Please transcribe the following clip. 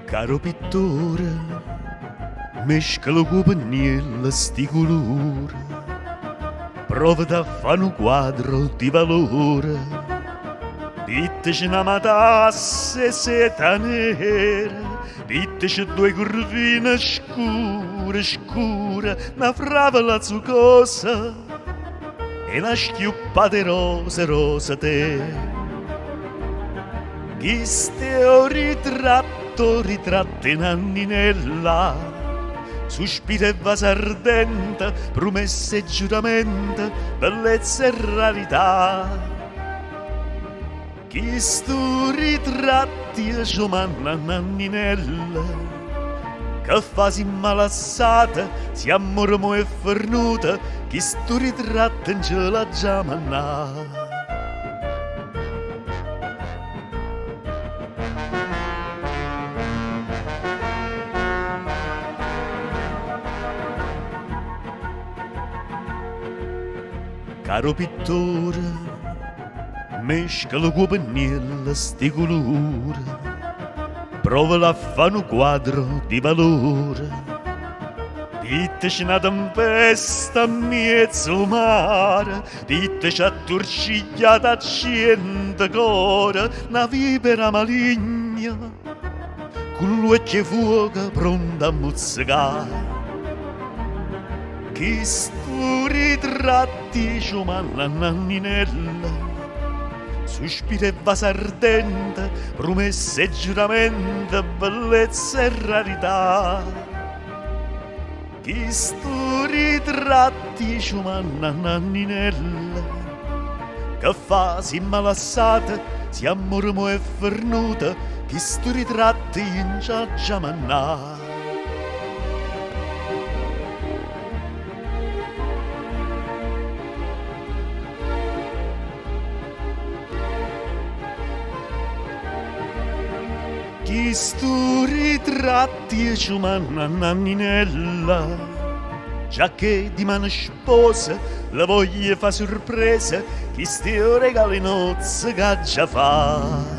Caro pittore, mescalo con pennella sti colori, prova da fare un quadro di valore, ditteci una matassa e seta nera, ditteci due curvine scure, scure, una fravola zuccosa e una schiuppata rosa, rosa te. Chi steo ritratto in anninella, sospira e vase ardente, promesse e giuramento, bellezza e rarità. Chi sto ritratti e giovanna nanninella, che fasi malassata, si ammormo e fernuta, chi sto ritratto in ce la giamanà. Caro pittore, mescalo con pennella sti colori, prova a fare un quadro di valore. Ditteci una tempesta a mezzo mare, ditteci a torcigliata a cento core, una vipera maligna, con l'occhio fuoco pronta a mozzicare. Chi sto ritratti giovanna nanninella, sospira e vase ardente, promesse e giuramento, bellezza e rarità. Chi sto ritratti giovanna nanninella, che fasi malassata, si ammormo e fernuta, chi sto ritratti in giamanà. Chi sto ritratti e giovanna nanninella, già che di mano sposa la voglia fa sorpresa, chi sto regali nozze che già fa.